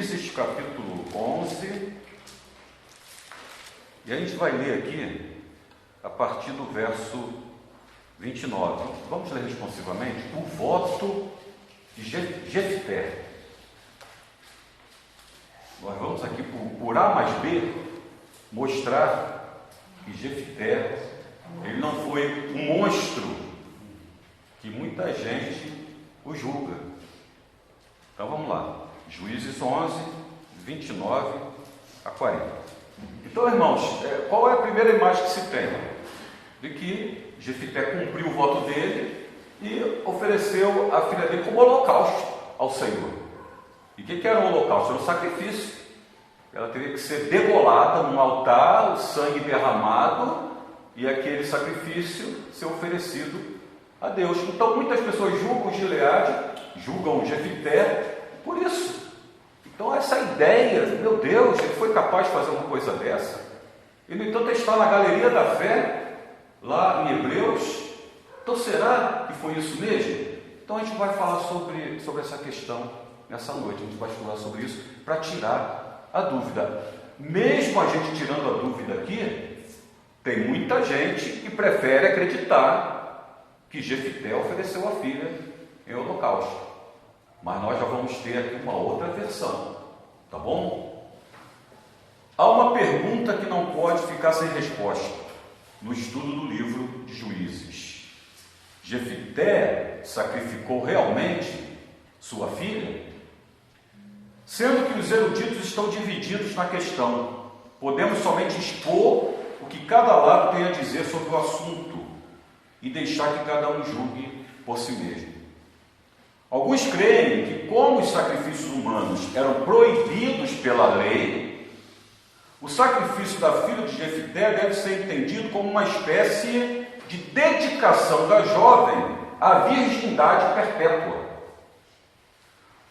Juízes, capítulo 11, e a gente vai ler aqui a partir do verso 29. Vamos ler responsivamente o voto de Jefté. Nós vamos aqui, por A mais B, mostrar que Jefté, ele não foi um monstro que muita gente o julga. Então vamos lá, Juízes 11, 29 a 40. Então, irmãos, qual é a primeira imagem que se tem? De que Jefté cumpriu o voto dele e ofereceu a filha dele como holocausto ao Senhor. E o que era um holocausto? Era um sacrifício. Ela teria que ser degolada num altar, o sangue derramado, e aquele sacrifício ser oferecido a Deus. Então muitas pessoas julgam Gileade, julgam Jefté por isso. Então essa ideia, meu Deus, ele foi capaz de fazer uma coisa dessa? E no entanto ele está na galeria da fé, lá em Hebreus. Então será que foi isso mesmo? Então a gente vai falar sobre essa questão nessa noite. A gente vai estudar sobre isso para tirar a dúvida. Mesmo a gente tirando a dúvida aqui, tem muita gente que prefere acreditar que Jefté ofereceu a filha em holocausto. Mas nós já vamos ter aqui uma outra versão, tá bom? Há uma pergunta que não pode ficar sem resposta no estudo do livro de Juízes. Jefté sacrificou realmente sua filha? Sendo que os eruditos estão divididos na questão, podemos somente expor o que cada lado tem a dizer sobre o assunto e deixar que cada um julgue por si mesmo. Alguns creem que, como os sacrifícios humanos eram proibidos pela lei, o sacrifício da filha de Jefté deve ser entendido como uma espécie de dedicação da jovem à virgindade perpétua.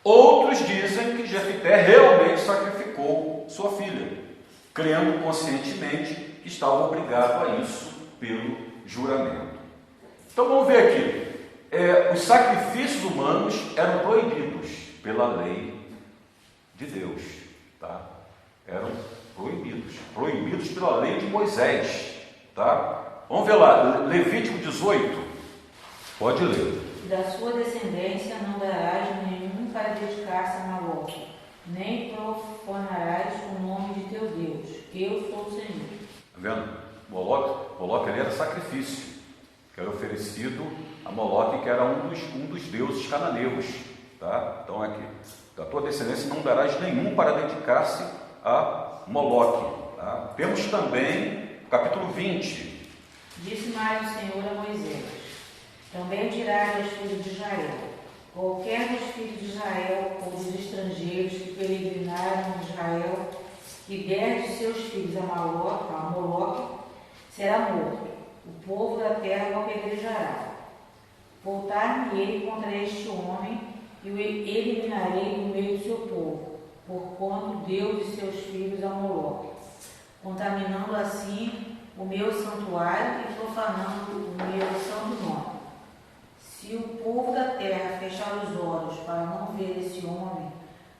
Outros dizem que Jefté realmente sacrificou sua filha, crendo conscientemente que estava obrigado a isso pelo juramento. Então vamos ver aqui. Os sacrifícios humanos eram proibidos pela lei de Deus, tá? Eram proibidos pela lei de Moisés, tá? Vamos ver lá, Levítico 18, pode ler. Da sua descendência não darás nenhum para dedicar-se a Moloque, nem profanarás o nome de teu Deus. Eu sou o Senhor. Está vendo? Moloque ele era sacrifício, que era oferecido a Moloque, que era um dos deuses cananeus. Tá? Então aqui, da tua descendência não darás nenhum para dedicar-se a Moloque. Tá? Temos também capítulo 20. Disse mais o Senhor a Moisés: também dirás aos filhos de Israel: qualquer dos filhos de Israel ou dos estrangeiros que peregrinaram em Israel, que der de seus filhos a Moloque, será morto. O povo da terra o apedrejará. Voltar-me-ei contra este homem e o eliminarei no meio do seu povo, porquanto deu de seus filhos a Moloque, contaminando assim o meu santuário e profanando o meu santo nome. Se o povo da terra fechar os olhos para não ver esse homem,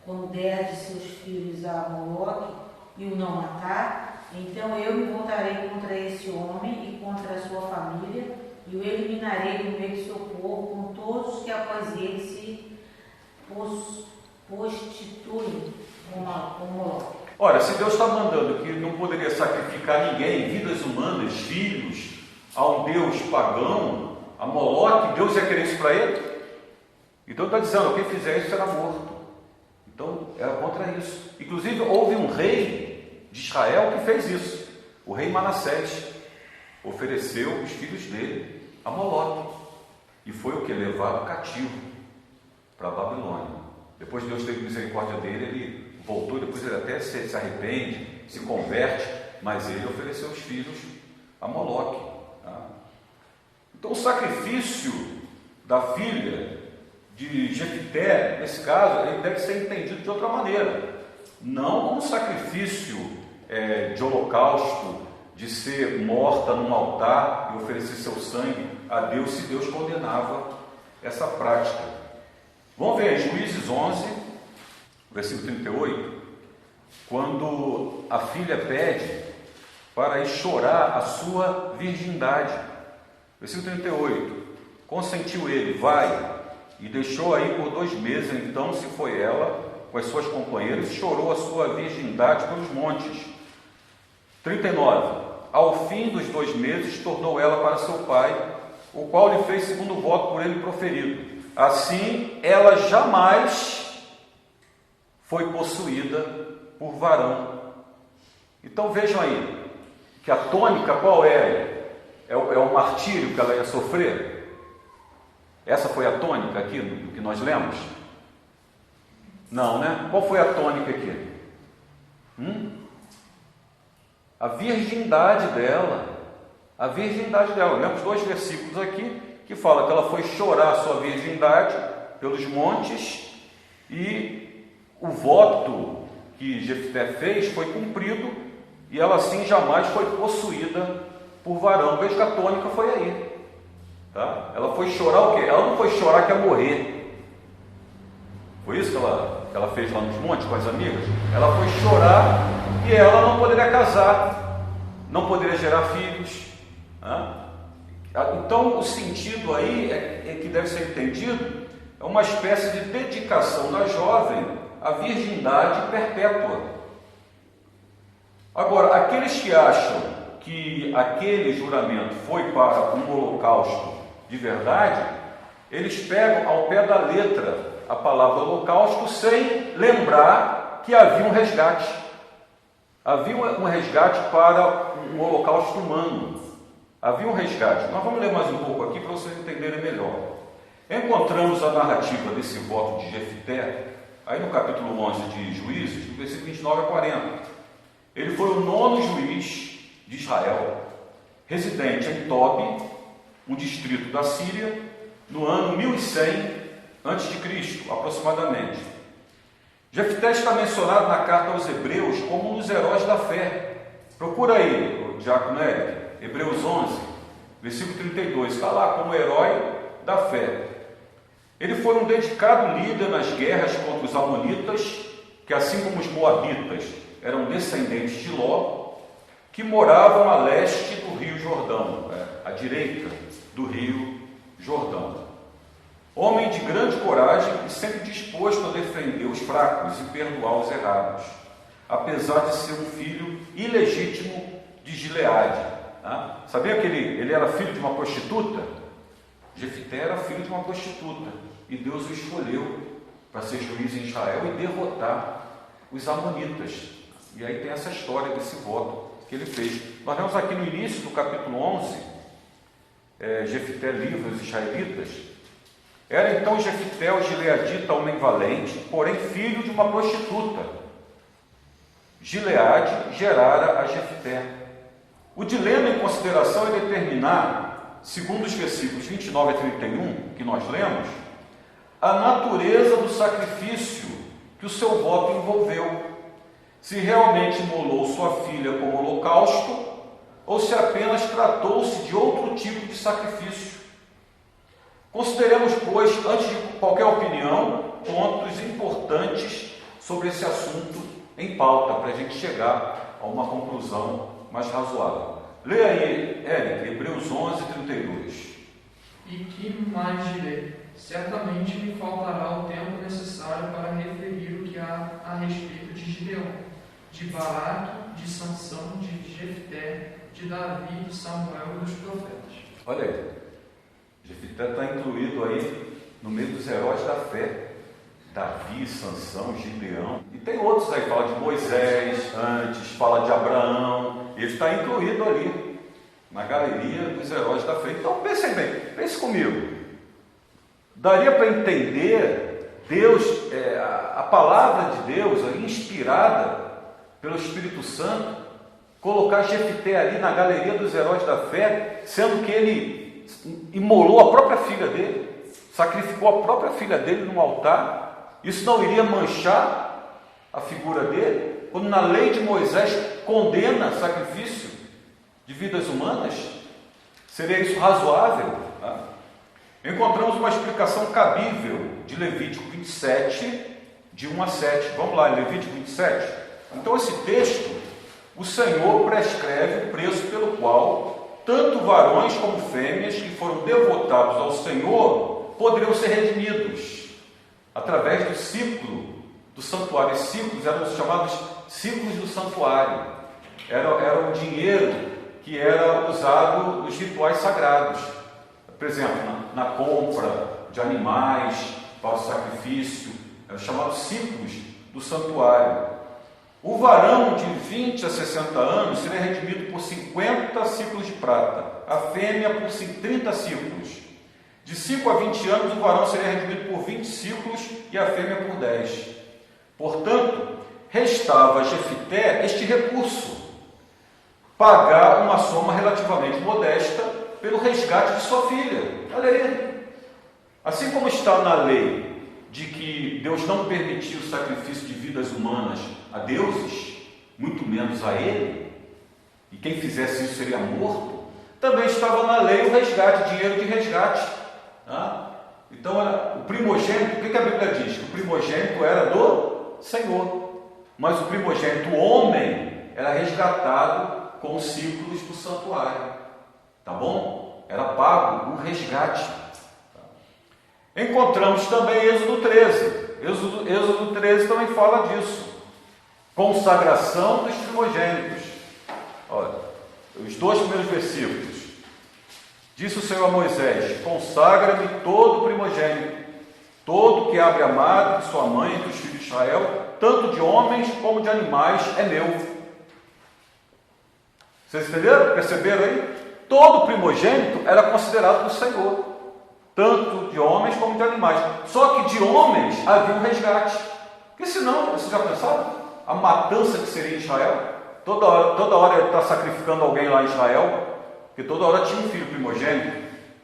quando der de seus filhos a Moloque e o não matar, então eu me voltarei contra esse homem e contra a sua família, e o eliminarei no meio do seu povo com todos os que após ele se prostituem com Moloque. Ora, se Deus está mandando que não poderia sacrificar ninguém, vidas humanas, filhos, a um Deus pagão, a Moloque, Deus ia querer isso para ele? Então está dizendo, quem fizer isso será morto. Então era contra isso. Inclusive houve um rei de Israel que fez isso. O rei Manassés ofereceu os filhos dele a Moloque. E foi o que? Levado cativo para a Babilônia. Depois Deus teve misericórdia dele, ele voltou, depois ele até se arrepende, se converte, mas ele ofereceu os filhos a Moloque. Tá? Então o sacrifício da filha de Jefté, nesse caso, ele deve ser entendido de outra maneira. Não como sacrifício de holocausto, de ser morta num altar e oferecer seu sangue a Deus, se Deus condenava essa prática. Vamos ver, Juízes 11, versículo 38, quando a filha pede para ir chorar a sua virgindade. Versículo 38, consentiu ele, vai, e deixou aí por 2 meses, então se foi ela com as suas companheiras e chorou a sua virgindade pelos montes. 39, ao fim dos 2 meses tornou ela para seu pai, o qual lhe fez segundo o voto por ele proferido. Assim, ela jamais foi possuída por varão. Então vejam aí, que a tônica qual é? É o martírio que ela ia sofrer? Essa foi a tônica aqui do que nós lemos? Não, né? Qual foi a tônica aqui? A virgindade dela. A virgindade dela. Lemos 2 versículos aqui que fala que ela foi chorar a sua virgindade pelos montes e o voto que Jefté fez foi cumprido e ela assim jamais foi possuída por varão. Veja que a tônica foi aí. Tá? Ela foi chorar o quê? Ela não foi chorar que ia morrer. Foi isso que ela fez lá nos montes com as amigas? Ela foi chorar que ela não poderia casar, não poderia gerar filhos. Então o sentido aí é que deve ser entendido, é uma espécie de dedicação da jovem à virgindade perpétua. Agora, aqueles que acham que aquele juramento foi para um holocausto de verdade, eles pegam ao pé da letra a palavra holocausto sem lembrar que havia um resgate. Havia um resgate para um holocausto humano. Havia um resgate. Nós vamos ler mais um pouco aqui para vocês entenderem melhor. Encontramos a narrativa desse voto de Jefté, aí no capítulo 11 de Juízes, no versículo 29 a 40. Ele foi o 9º juiz de Israel, residente em Tobi, um distrito da Síria, no ano 1100 a.C., aproximadamente. Jefté está mencionado na carta aos Hebreus como um dos heróis da fé. Procura aí, o diácono Eric, Hebreus 11, versículo 32, está lá como herói da fé. Ele foi um dedicado líder nas guerras contra os amonitas, que assim como os moabitas eram descendentes de Ló, que moravam a leste do rio Jordão, à direita do rio Jordão. Homem de grande coragem e sempre disposto a defender os fracos e perdoar os errados, apesar de ser um filho ilegítimo de Gileade. Sabia que ele era filho de uma prostituta? Jefté era filho de uma prostituta e Deus o escolheu para ser juiz em Israel e derrotar os amonitas. E aí tem essa história desse voto que ele fez. Nós vemos aqui no início do capítulo 11, Jefté livra os israelitas. Era então Jefté o gileadita, homem valente, porém filho de uma prostituta. Gileade gerara a Jefté. O dilema em consideração é determinar, segundo os versículos 29 a 31, que nós lemos, a natureza do sacrifício que o seu voto envolveu. Se realmente imolou sua filha como holocausto, ou se apenas tratou-se de outro tipo de sacrifício. Consideremos, pois, antes de qualquer opinião, pontos importantes sobre esse assunto em pauta, para a gente chegar a uma conclusão mais razoável. Leia aí, Eric, Hebreus 11, 32. E que mais direi? Certamente me faltará o tempo necessário para referir o que há a respeito de Gideão, de Baraque, de Sansão, de Jefté, de Davi, de Samuel e dos profetas. Olha aí, Jefté está incluído aí no meio dos heróis da fé. Davi, Sansão, Gideão. E tem outros aí, fala de Moisés antes, fala de Abraão. Ele está incluído ali, na galeria dos heróis da fé. Então pensem bem, pense comigo. Daria para entender Deus, a palavra de Deus, inspirada pelo Espírito Santo, colocar Jefté ali na galeria dos heróis da fé, sendo que ele imolou a própria filha dele, sacrificou a própria filha dele no altar. Isso não iria manchar a figura dele? Quando na lei de Moisés condena sacrifício de vidas humanas, seria isso razoável? Encontramos uma explicação cabível de Levítico 27, de 1 a 7. Vamos lá, Levítico 27. Então, esse texto, o Senhor prescreve o preço pelo qual tanto varões como fêmeas que foram devotados ao Senhor poderiam ser redimidos através do ciclo do santuário. Esses ciclos eram os chamados ciclos do santuário. Era um dinheiro que era usado nos rituais sagrados. Por exemplo, na compra de animais para o sacrifício, eram chamados ciclos do santuário. O varão de 20 a 60 anos seria redimido por 50 ciclos de prata, a fêmea por 30 ciclos. De 5 a 20 anos, o varão seria redimido por 20 ciclos e a fêmea por 10. Portanto, restava a Jefité este recurso: pagar uma soma relativamente modesta pelo resgate de sua filha. Olha aí. Assim como está na lei de que Deus não permitiu o sacrifício de vidas humanas a deuses, muito menos a ele, e quem fizesse isso seria morto, também estava na lei o resgate, dinheiro de resgate. Então, o primogênito, o que a Bíblia diz? Que o primogênito era do Senhor, mas o primogênito homem era resgatado com os ciclos do santuário. Tá bom? Era pago o resgate. Encontramos também Êxodo 13. Êxodo 13 também fala disso. Consagração dos primogênitos. Olha, os 2 primeiros versículos. Disse o Senhor a Moisés: consagra-me todo primogênito, todo que abre a madre de sua mãe entre os filhos de Israel, tanto de homens como de animais, é meu. Vocês entenderam? Perceberam aí? Todo primogênito era considerado do Senhor, tanto de homens como de animais. Só que de homens havia um resgate. Porque senão, vocês já pensaram? A matança que seria em Israel? Toda hora ele está sacrificando alguém lá em Israel, porque toda hora tinha um filho primogênito,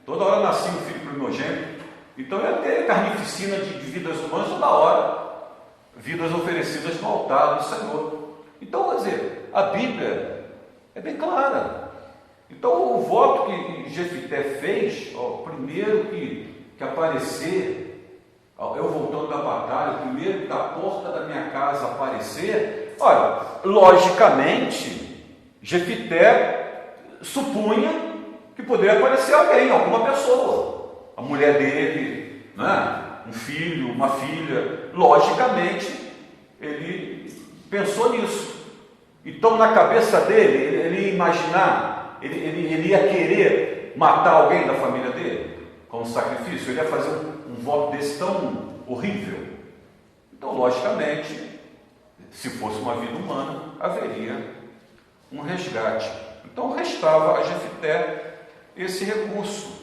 toda hora nascia um filho primogênito. Então ia ter carnificina de vidas humanas toda hora, vidas oferecidas no altar do Senhor. Então, quer dizer, a Bíblia é bem clara. Então, o voto que Jefité fez, primeiro que aparecer, eu voltando da batalha, primeiro da porta da minha casa aparecer, olha, logicamente, Jefité supunha que poderia aparecer alguém, alguma pessoa, a mulher dele, né? Um filho, uma filha. Logicamente, ele pensou nisso. Então, na cabeça dele, ele ia imaginar, ele ia querer matar alguém da família dele como sacrifício. Ele ia fazer um voto desse tão horrível. Então, logicamente, se fosse uma vida humana, haveria um resgate. Então, restava a Jefité esse recurso: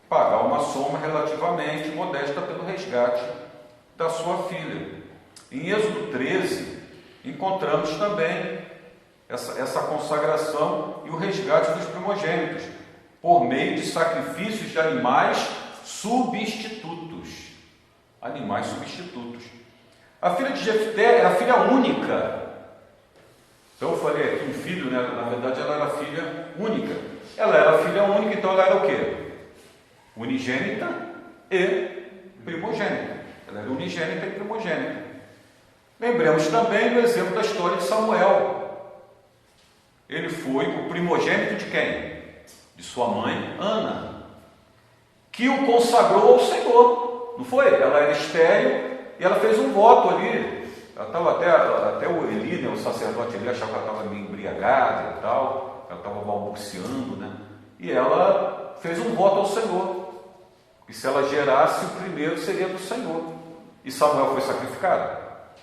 pagar uma soma relativamente modesta pelo resgate da sua filha. Em Êxodo 13, encontramos também essa consagração e o resgate dos primogênitos, por meio de sacrifícios de animais substitutos. Animais substitutos. A filha de Jefité era a filha única. Então eu falei aqui, um filho, né? Na verdade ela era filha única. Ela era filha única, então ela era o quê? Unigênita e primogênita. Ela era unigênita e primogênita. Lembremos também do exemplo da história de Samuel. Ele foi o primogênito de quem? De sua mãe, Ana, que o consagrou ao Senhor. Não foi? Ela era estéril e ela fez um voto ali. Ela estava até o Eli, né, o sacerdote ali, achava que ela estava meio embriagada e tal. Ela estava balbuciando, né? E ela fez um voto ao Senhor. E se ela gerasse, o primeiro seria do Senhor. E Samuel foi sacrificado?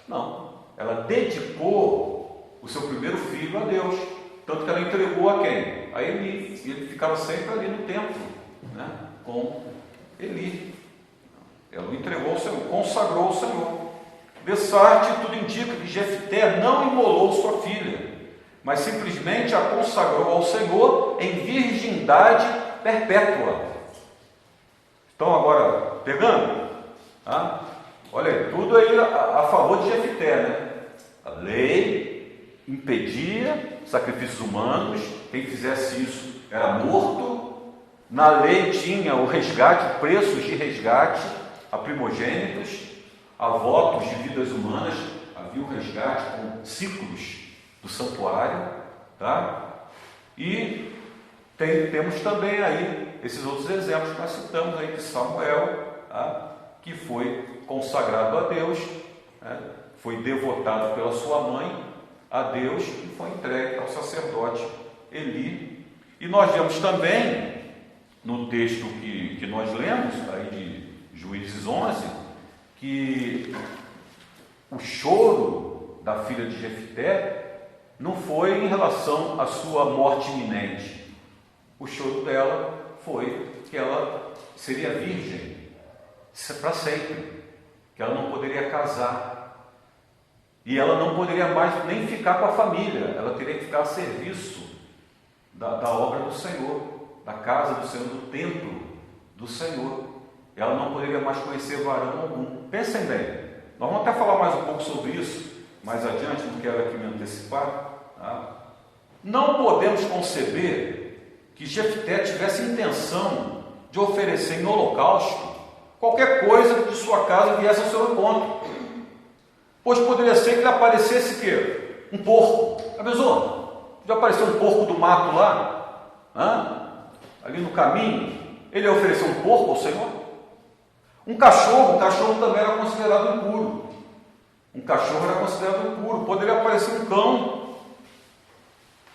Não. Ela dedicou o seu primeiro filho a Deus. Tanto que ela entregou a quem? A Eli. E ele ficava sempre ali no templo, né? Com Eli. Ela o entregou ao Senhor, consagrou ao Senhor. Dessarte, tudo indica que Jefité não imolou sua filha, mas simplesmente a consagrou ao Senhor em virgindade perpétua. Estão agora pegando? Olha aí, tudo aí a favor de Jefité, né? A lei impedia sacrifícios humanos, quem fizesse isso era morto. Na lei tinha o resgate, preços de resgate a primogênitos. a votos de vidas humanas, havia o resgate com ciclos do santuário, tá? E temos também aí esses outros exemplos que nós citamos aí de Samuel, tá? Que foi consagrado a Deus, né? Foi devotado pela sua mãe a Deus e foi entregue ao sacerdote Eli. E nós vemos também no texto que nós lemos aí de Juízes 11 que o choro da filha de Jefté não foi em relação à sua morte iminente. O choro dela foi que ela seria virgem para sempre, que ela não poderia casar e ela não poderia mais nem ficar com a família, ela teria que ficar a serviço da obra do Senhor, da casa do Senhor, do templo do Senhor. Ela não poderia mais conhecer varão algum. Pensem bem, nós vamos até falar mais um pouco sobre isso mais adiante, não quero aqui me antecipar, tá? Não podemos conceber que Jefté tivesse intenção de oferecer em holocausto qualquer coisa que de sua casa viesse ao seu encontro, pois poderia ser que lhe aparecesse quê? Um porco. Avisou? Já apareceu um porco do mato lá, ali no caminho, ele ia oferecer um porco ao Senhor? Um cachorro também era considerado impuro. Um cachorro era considerado impuro. Poderia aparecer um cão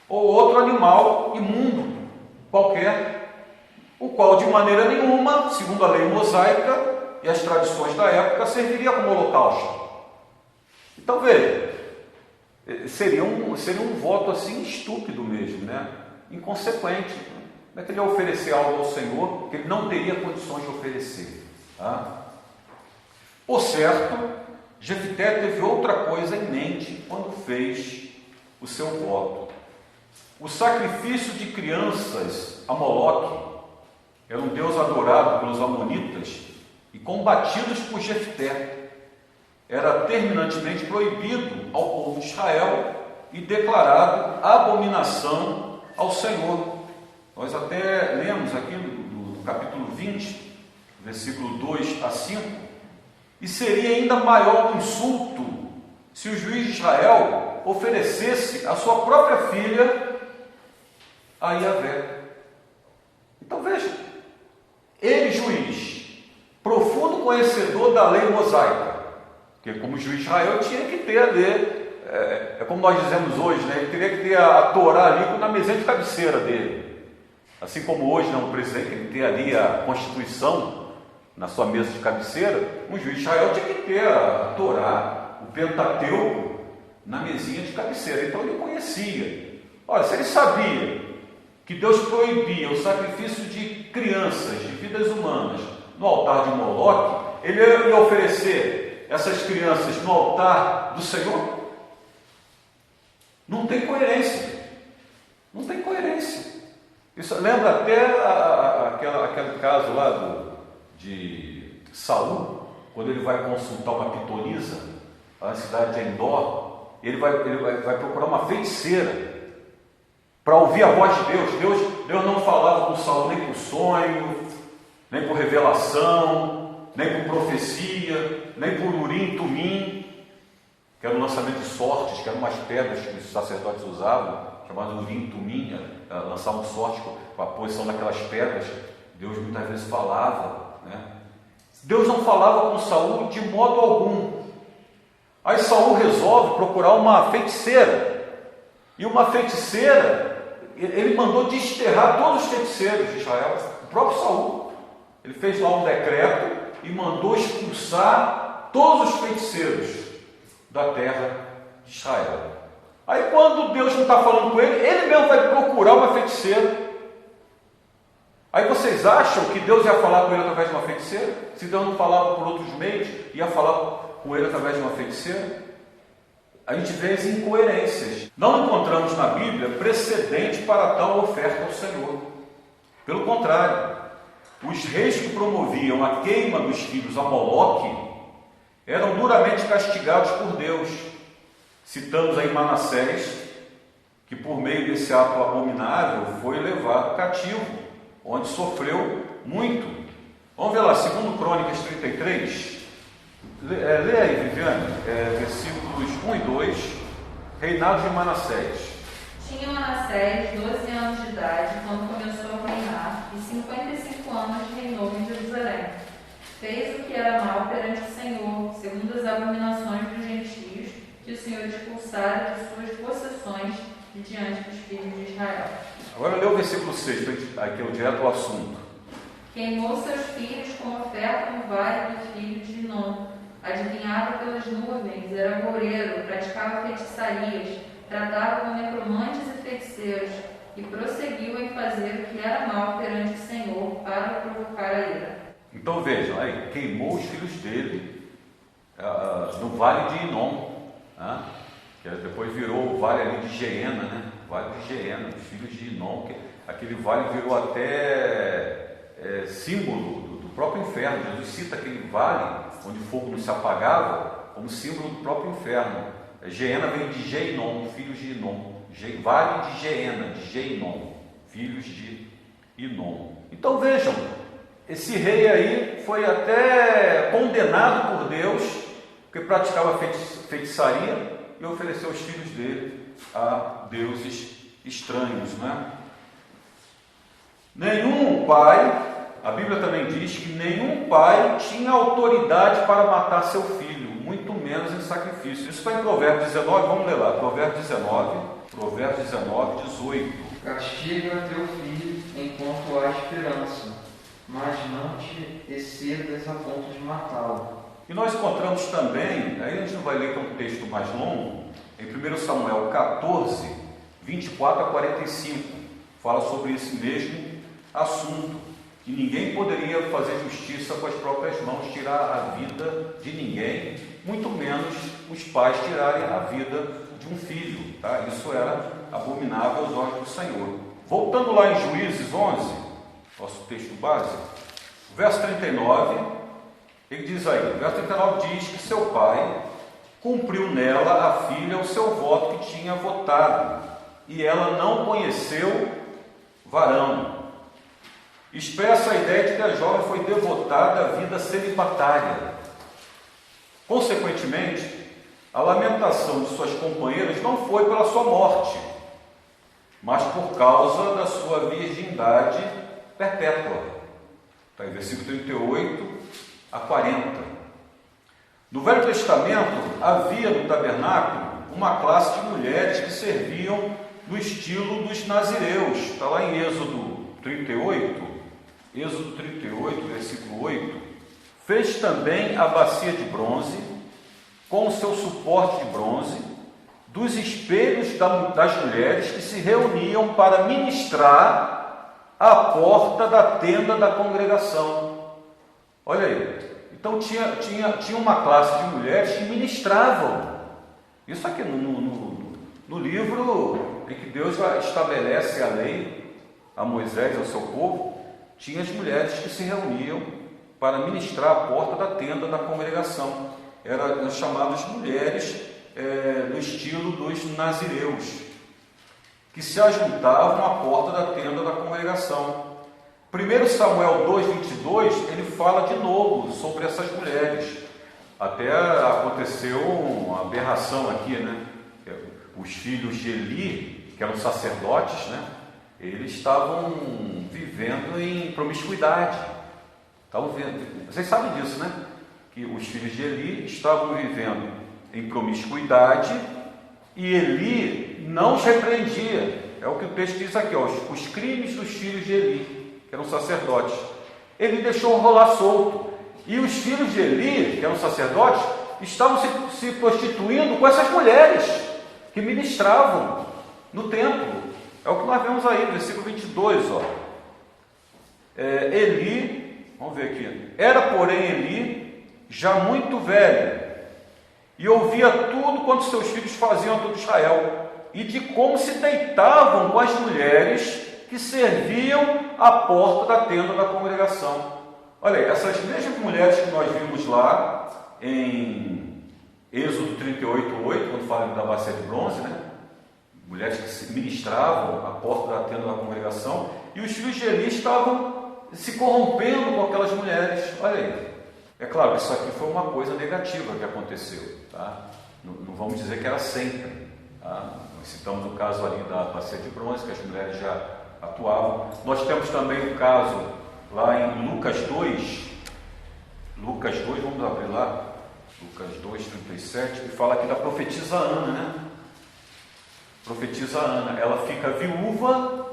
ou outro animal imundo qualquer, o qual de maneira nenhuma, segundo a lei mosaica e as tradições da época, serviria como holocausto. Então veja, seria um voto assim estúpido mesmo, né? Inconsequente. Como é que ele ia oferecer algo ao Senhor que ele não teria condições de oferecer? Tá? Por certo, Jefté teve outra coisa em mente quando fez o seu voto. O sacrifício de crianças a Moloque era um deus adorado pelos amonitas e combatidos por Jefté. Era terminantemente proibido ao povo de Israel e declarado abominação ao Senhor. Nós até lemos aqui no capítulo 20, versículo 2 a 5, e seria ainda maior o insulto se o juiz de Israel oferecesse a sua própria filha a Yahvé. Então veja, ele, juiz, profundo conhecedor da lei mosaica, porque como juiz de Israel tinha que ter a lei, é como nós dizemos hoje, né? Ele teria que ter a Torá ali na mesinha de cabeceira dele. Assim como hoje, o presidente tem que ter ali a Constituição na sua mesa de cabeceira, um juiz de Israel tinha que ter a Torá, o Pentateuco, na mesinha de cabeceira. Então ele conhecia. Olha, se ele sabia que Deus proibia o sacrifício de crianças, de vidas humanas, no altar de Moloque, ele ia oferecer essas crianças no altar do Senhor? Não tem coerência. Não tem coerência. Isso lembra até aquele caso lá de Saul, quando ele vai consultar uma pitonisa na cidade de Endor. Ele vai procurar uma feiticeira para ouvir a voz de Deus. Deus não falava com Saul nem por sonho, nem por revelação, nem por profecia, nem por urim, tumim, que era o lançamento de sortes, que eram umas pedras que os sacerdotes usavam, chamadas urim, tumim, lançavam sorte com a posição daquelas pedras. Deus muitas vezes falava, né? Deus não falava com Saul de modo algum. Aí Saul resolve procurar uma feiticeira, e uma feiticeira, ele mandou desterrar todos os feiticeiros de Israel, o próprio Saul. Ele fez lá um decreto e mandou expulsar todos os feiticeiros da terra de Israel. Aí quando Deus não está falando com ele, ele mesmo vai procurar uma feiticeira. Aí vocês acham que Deus ia falar com ele através de uma feiticeira? Se Deus não falava por outros meios, ia falar com ele através de uma feiticeira? A gente vê as incoerências. Não encontramos na Bíblia precedente para tal oferta ao Senhor. Pelo contrário, os reis que promoviam a queima dos filhos a Moloque eram duramente castigados por Deus. Citamos aí Manassés, que por meio desse ato abominável foi levado cativo, onde sofreu muito. Vamos ver lá, 2 Crônicas 33. Lê aí, Viviane, versículos 1 e 2, reinado de Manassés. Tinha Manassés 12 anos de idade quando começou a reinar, e 55 anos reinou em Jerusalém. Fez o que era mal perante o Senhor, segundo as abominações dos gentios, que o Senhor expulsara de suas possessões de diante dos filhos de Israel. Agora lê o versículo 6, aqui é o direto ao assunto. Queimou seus filhos como oferta no vale do filho de Inom. Adivinhava pelas nuvens, era agoureiro, praticava feitiçarias, tratava com necromantes e feiticeiros, e prosseguiu em fazer o que era mal perante o Senhor, para provocar a ira. Então vejam, aí, queimou os filhos dele no vale de Inom, que depois virou o vale ali de Geena, né? O vale de Geena, os filhos de Inom, que aquele vale virou até símbolo do próprio inferno. Jesus cita aquele vale onde o fogo não se apagava como símbolo do próprio inferno. Geena vem de Geinom, filhos de Inom. Vale de Geena, de Geinom, filhos de Inom. Então vejam, esse rei aí foi até condenado por Deus, porque praticava feitiçaria e ofereceu os filhos dele a deuses estranhos, né? Nenhum pai, a Bíblia também diz que nenhum pai tinha autoridade para matar seu filho, muito menos em sacrifício. Isso está em Provérbios 19, vamos ler lá, Provérbios 19, 18. Castiga teu filho enquanto há esperança, mas não te excedas a ponto de matá-lo. E nós encontramos também, aí a gente não vai ler que é um texto mais longo, em 1 Samuel 14, 24 a 45, fala sobre esse mesmo assunto, que ninguém poderia fazer justiça com as próprias mãos, tirar a vida de ninguém, muito menos os pais tirarem a vida de um filho, tá? Isso era abominável aos olhos do Senhor. Voltando lá em Juízes 11, nosso texto base, verso 39, ele diz aí, o verso 39 diz que seu pai cumpriu nela, a filha, o seu voto que tinha votado, e ela não conheceu varão. Expressa a ideia de que a jovem foi devotada à vida celibatária. Consequentemente, a lamentação de suas companheiras não foi pela sua morte, mas por causa da sua virgindade perpétua. Está em versículo 38 a 40. No Velho Testamento, havia no tabernáculo uma classe de mulheres que serviam no estilo dos nazireus. Está lá em Êxodo 38, versículo 8. Fez também a bacia de bronze, com o seu suporte de bronze, dos espelhos das mulheres que se reuniam para ministrar à porta da tenda da congregação. Olha aí. Então tinha uma classe de mulheres que ministravam. Isso aqui no livro em que Deus estabelece a lei a Moisés e ao seu povo, tinha as mulheres que se reuniam para ministrar à porta da tenda da congregação. Eram chamadas mulheres no estilo dos nazireus, que se ajuntavam à porta da tenda da congregação. 1 Samuel 2,22, ele fala de novo sobre essas mulheres. Até aconteceu uma aberração aqui, né? Os filhos de Eli, que eram sacerdotes, né? Eles estavam vivendo em promiscuidade. Vocês sabem disso, né? Que os filhos de Eli estavam vivendo em promiscuidade e Eli não os repreendia. É o que o texto diz aqui, ó, os crimes dos filhos de Eli, que eram sacerdotes. Ele deixou rolar solto. E os filhos de Eli, que eram sacerdotes, estavam se prostituindo com essas mulheres que ministravam no templo. É o que nós vemos aí, no versículo 22, ó. Eli, vamos ver aqui. Era, porém, Eli já muito velho, e ouvia tudo quanto seus filhos faziam a todo Israel, e de como se deitavam com as mulheres que serviam à porta da tenda da congregação. Olha aí, essas mesmas mulheres que nós vimos lá em Êxodo 38:8, quando fala da bacia de bronze, né? Mulheres que se ministravam à porta da tenda da congregação, e os filhos de Eli estavam se corrompendo com aquelas mulheres. Olha aí. É claro que isso aqui foi uma coisa negativa que aconteceu, tá? Não vamos dizer que era sempre, tá? Nós citamos o caso ali da Bacia de Bronze, que as mulheres já atuavam. Nós temos também o caso lá em Lucas 2, vamos abrir lá, Lucas 2, 37, que fala aqui da profetisa Ana, né? Profetisa Ana, ela fica viúva,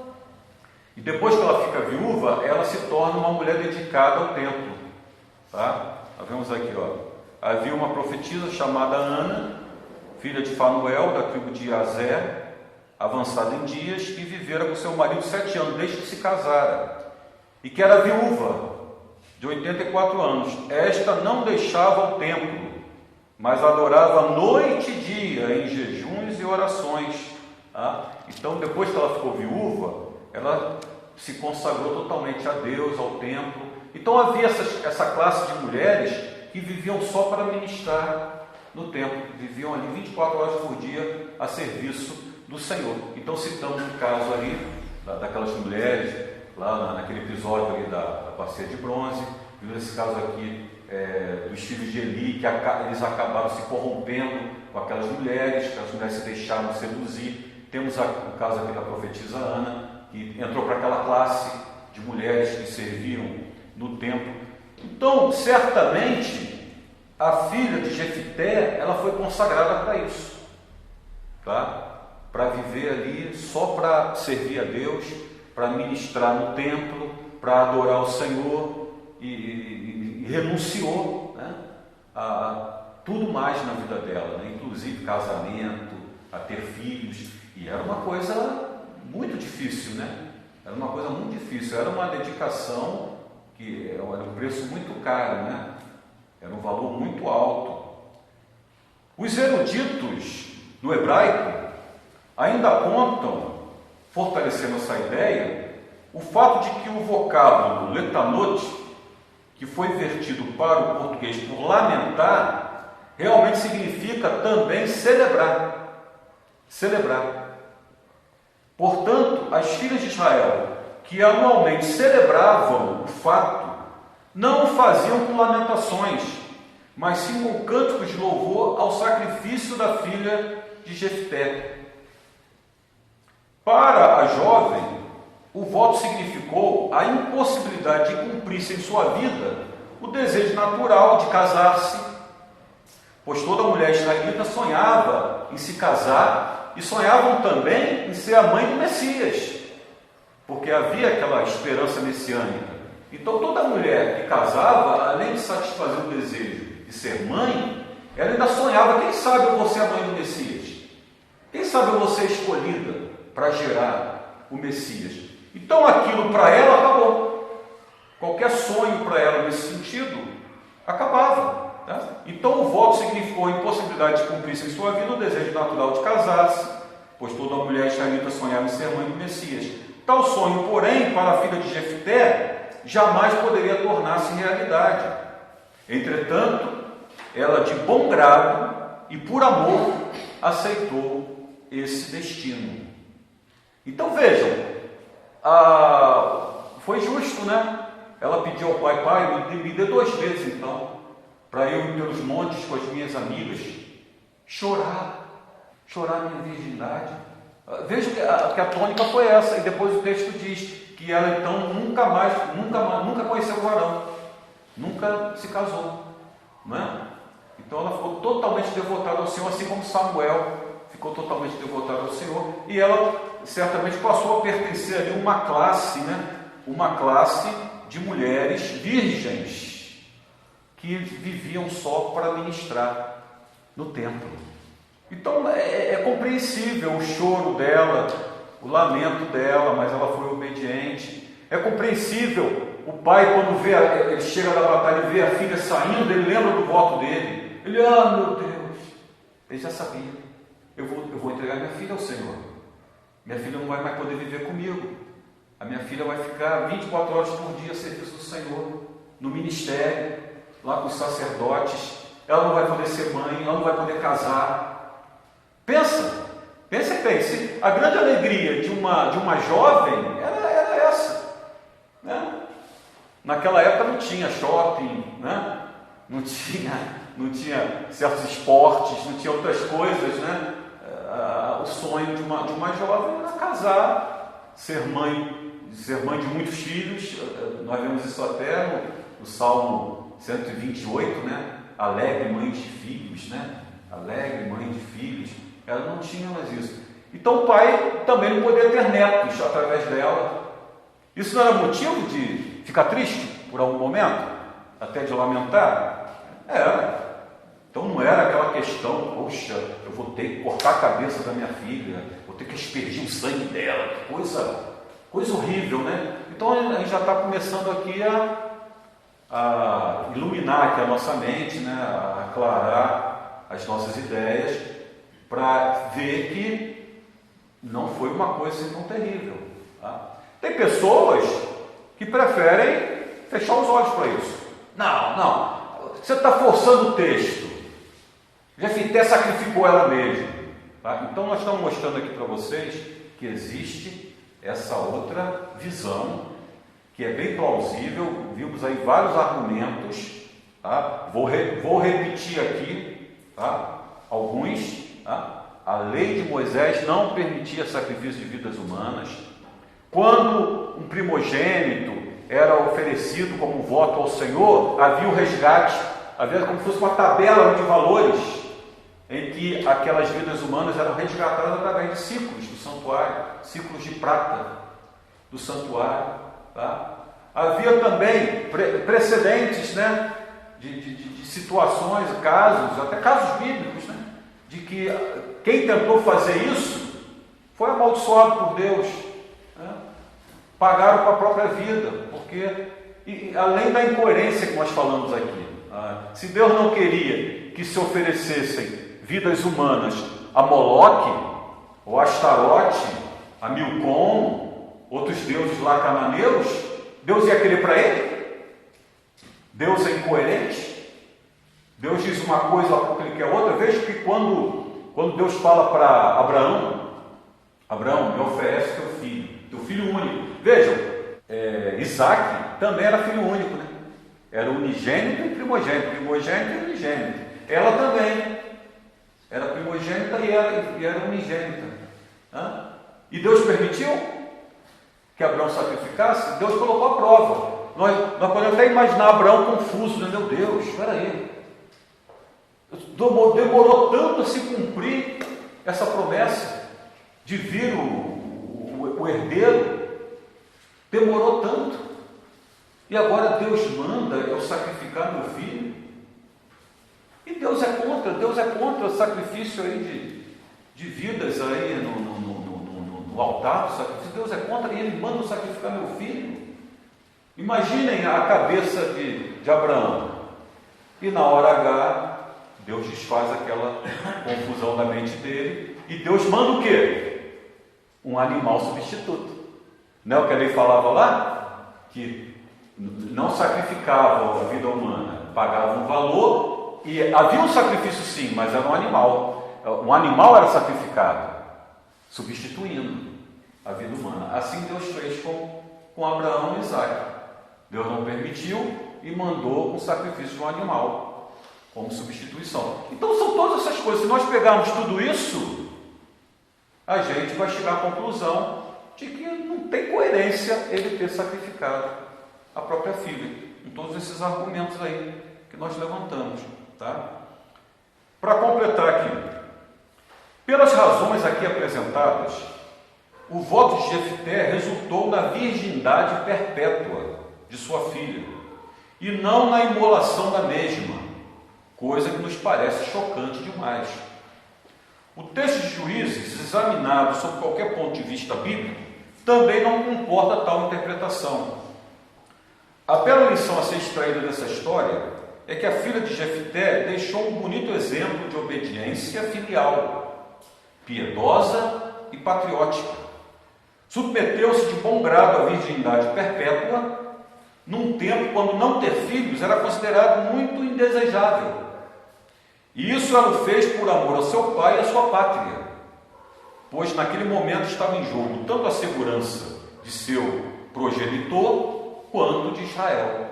e depois que ela fica viúva, ela se torna uma mulher dedicada ao templo, tá? Nós vemos aqui, ó, havia uma profetisa chamada Ana, filha de Fanuel, da tribo de Azer, avançada em dias, que vivera com seu marido 7 anos, desde que se casara, e que era viúva, de 84 anos. Esta não deixava o templo, mas adorava noite e dia, em jejuns e orações. Tá? Então, depois que ela ficou viúva, ela se consagrou totalmente a Deus, ao templo. Então, havia essa classe de mulheres que viviam só para ministrar no templo, viviam ali 24 horas por dia a serviço do Senhor. Então, citamos o caso ali daquelas mulheres, lá naquele episódio ali da Bacia de Bronze, vimos esse caso aqui dos filhos de Eli, que eles acabaram se corrompendo com aquelas mulheres, que as mulheres se deixaram seduzir. Temos o caso aqui da profetisa Ana, que entrou para aquela classe de mulheres que serviam no templo. Então, certamente, a filha de Jefité, ela foi consagrada para isso, tá? Para viver ali só para servir a Deus, para ministrar no templo, para adorar o Senhor, e renunciou, né, a tudo mais na vida dela, né, inclusive casamento, a ter filhos, e era uma coisa muito difícil, né? Era uma coisa muito difícil, era uma dedicação que era um preço muito caro, né? Era um valor muito alto. Os eruditos no hebraico ainda apontam, fortalecendo essa ideia, o fato de que o vocábulo letanot, que foi vertido para o português por lamentar, realmente significa também celebrar. Celebrar. Portanto, as filhas de Israel, que anualmente celebravam o fato, não o faziam com lamentações, mas sim com cânticos de louvor ao sacrifício da filha de Jefté. Para a jovem, o voto significou a impossibilidade de cumprir-se em sua vida o desejo natural de casar-se, pois toda mulher israelita sonhava em se casar e sonhavam também em ser a mãe do Messias, porque havia aquela esperança messiânica. Então toda mulher que casava, além de satisfazer o desejo de ser mãe, ela ainda sonhava: quem sabe eu vou ser a mãe do Messias? Quem sabe eu vou ser escolhida para gerar o Messias? Então aquilo para ela acabou. Qualquer sonho para ela nesse sentido acabava. Tá? Então o voto significou a impossibilidade de cumprir-se em sua vida o desejo natural de casar-se, pois toda mulher israelita sonhava em ser mãe do Messias. Tal sonho, porém, para a filha de Jefté, jamais poderia tornar-se realidade. Entretanto, ela de bom grado e por amor aceitou esse destino. Então vejam, foi justo, né? Ela pediu ao pai: me dê 2 vezes então, para eu ir pelos montes com as minhas amigas, chorar minha virgindade. Veja que a tônica foi essa, e depois o texto diz que ela então nunca conheceu o varão, nunca se casou, né? Então ela ficou totalmente devotada ao Senhor, assim como Samuel ficou totalmente devotado ao Senhor, e ela certamente passou a pertencer ali uma classe, né? Uma classe de mulheres virgens que viviam só para ministrar no templo. Então é compreensível o choro dela, o lamento dela, mas ela foi obediente. É compreensível o pai, quando ele chega da batalha e vê a filha saindo, ele lembra do voto dele. Ele: meu Deus, ele já sabia, eu vou entregar minha filha ao Senhor. Minha filha não vai mais poder viver comigo. A minha filha vai ficar 24 horas por dia a serviço do Senhor, no ministério, lá com os sacerdotes. Ela não vai poder ser mãe, ela não vai poder casar. Pense. A grande alegria de uma jovem era essa, né? Naquela época não tinha shopping, né? não tinha certos esportes, não tinha outras coisas, né? O sonho de uma jovem era casar, ser mãe de muitos filhos. Nós vemos isso até no Salmo 128, né? Alegre mãe de filhos, né? Alegre mãe de filhos. Ela não tinha mais isso. Então o pai também não podia ter netos através dela. Isso não era motivo de ficar triste por algum momento? Até de lamentar? Era. Então não era aquela questão, poxa, eu vou ter que cortar a cabeça da minha filha, vou ter que aspergir o sangue dela, que coisa horrível, né? Então a gente já está começando aqui a iluminar aqui a nossa mente, né? A aclarar as nossas ideias, para ver que não foi uma coisa assim tão terrível. Tá? Tem pessoas que preferem fechar os olhos para isso. Não, você está forçando o texto. Jefité sacrificou ela mesma. Tá? Então nós estamos mostrando aqui para vocês que existe essa outra visão, que é bem plausível. Vimos aí vários argumentos. Tá? Vou repetir aqui, tá? Alguns. Tá? A lei de Moisés não permitia sacrifício de vidas humanas. Quando um primogênito era oferecido como voto ao Senhor, havia o resgate, havia como se fosse uma tabela de valores, em que aquelas vidas humanas eram resgatadas através de ciclos do santuário, ciclos de prata do santuário. Tá? Havia também precedentes, né, de situações, casos, até casos bíblicos, né, de que quem tentou fazer isso foi amaldiçoado por Deus. Né? Pagaram com a própria vida, porque, além da incoerência que nós falamos aqui, se Deus não queria que se oferecessem vidas humanas a Moloque, ou a Astarote, a Milcom, outros deuses lá cananeus, Deus ia querer para ele? Deus é incoerente? Deus diz uma coisa porque ele quer outra. Veja que quando Deus fala para Abraão, me oferece teu filho único. Vejam, Isaac também era filho único, né? Era unigênito e primogênito, primogênito e unigênito. Ela também era primogênita e era unigênita. E Deus permitiu que Abraão sacrificasse? Deus colocou a prova. Nós podemos até imaginar Abraão confuso, né? Meu Deus, espera aí. Demorou tanto a se cumprir essa promessa de vir o herdeiro. Demorou tanto. E agora Deus manda eu sacrificar meu filho. E Deus é contra o sacrifício aí de vidas aí no altar do sacrifício. Deus é contra e ele manda eu sacrificar meu filho. Imaginem a cabeça de Abraão. E na hora H, Deus desfaz aquela confusão da mente dele. E Deus manda o quê? Um animal substituto. Não é o que ele falava lá? Que não sacrificava a vida humana, pagava um valor, e havia um sacrifício sim, mas era um animal. Um animal era sacrificado, substituindo a vida humana. Assim Deus fez com Abraão e Isaac. Deus não permitiu e mandou um sacrifício de um animal como substituição. Então são todas essas coisas. Se nós pegarmos tudo isso, a gente vai chegar à conclusão de que não tem coerência ele ter sacrificado a própria filha, em todos esses argumentos aí que nós levantamos. Tá? Para completar aqui, pelas razões aqui apresentadas, o voto de Jefité resultou na virgindade perpétua de sua filha, e não na imolação da mesma, coisa que nos parece chocante demais. O texto de Juízes, examinado sob qualquer ponto de vista bíblico, também não comporta tal interpretação. A bela lição a ser extraída dessa história é que a filha de Jefité deixou um bonito exemplo de obediência filial, piedosa e patriótica. Submeteu-se de bom grado à virgindade perpétua, num tempo quando não ter filhos era considerado muito indesejável. E isso ela o fez por amor ao seu pai e à sua pátria, pois naquele momento estava em jogo tanto a segurança de seu progenitor quanto de Israel.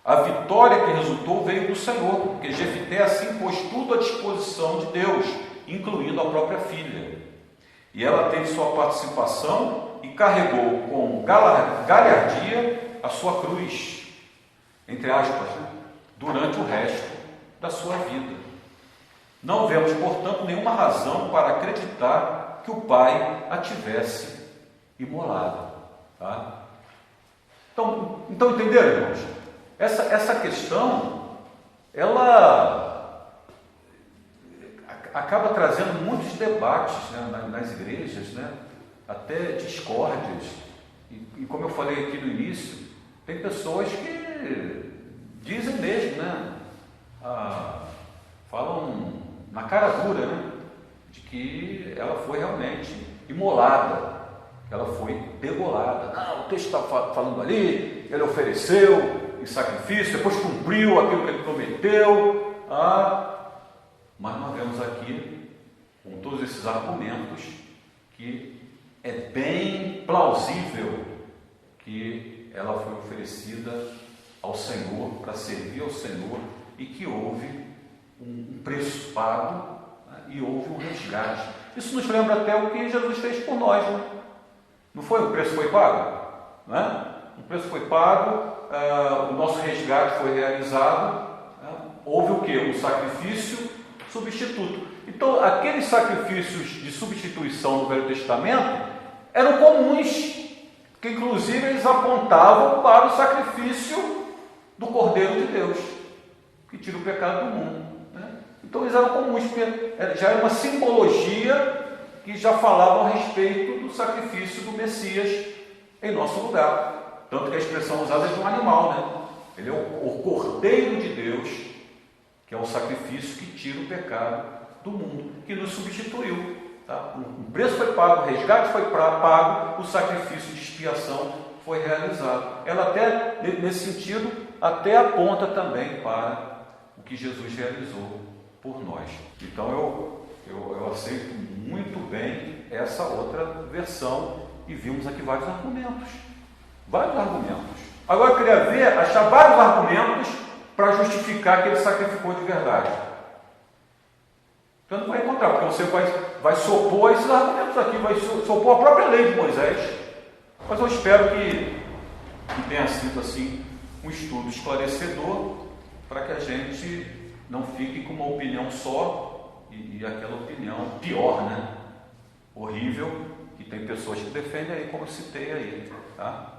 A vitória que resultou veio do Senhor, porque Jefité assim pôs tudo à disposição de Deus, incluindo a própria filha. E ela teve sua participação e carregou com galhardia a sua cruz, entre aspas, durante o resto da sua vida. Não vemos, portanto, nenhuma razão para acreditar que o pai a tivesse imolado. Tá? Então entenderam, irmãos? Essa questão, ela acaba trazendo muitos debates, né, nas igrejas, né, até discórdias. E como eu falei aqui no início, tem pessoas que dizem mesmo, né, falam na cara dura, né, de que ela foi realmente imolada, ela foi degolada. Não, o texto está falando ali, ele ofereceu em sacrifício, depois cumpriu aquilo que ele prometeu. Mas nós vemos aqui, com todos esses argumentos, que é bem plausível que ela foi oferecida ao Senhor, para servir ao Senhor, e que houve um preço pago, né, e houve um resgate. Isso nos lembra até o que Jesus fez por nós, né? Não foi? O preço foi pago, né? O preço foi pago, o nosso resgate foi realizado, né? Houve o quê? Um sacrifício substituto. Então, aqueles sacrifícios de substituição do Velho Testamento eram comuns, que inclusive eles apontavam para o sacrifício do Cordeiro de Deus, que tira o pecado do mundo, né? Então, eles eram comuns, porque já era uma simbologia que já falava a respeito do sacrifício do Messias em nosso lugar. Tanto que a expressão usada é de um animal, né? Ele é o Cordeiro de Deus, que é o sacrifício que tira o pecado do mundo, que nos substituiu. Tá? O preço foi pago, o resgate foi pago, o sacrifício de expiação foi realizado. Ela até, nesse sentido, até aponta também para o que Jesus realizou por nós. Então eu aceito muito bem essa outra versão e vimos aqui vários argumentos. Agora eu queria achar vários argumentos para justificar que ele sacrificou de verdade. Então não vai encontrar, porque você vai se opor a esses argumentos aqui, vai se opor à própria lei de Moisés. Mas eu espero que tenha sido assim um estudo esclarecedor, para que a gente não fique com uma opinião só e aquela opinião pior, né? Horrível, que tem pessoas que defendem aí, como eu citei aí, tá?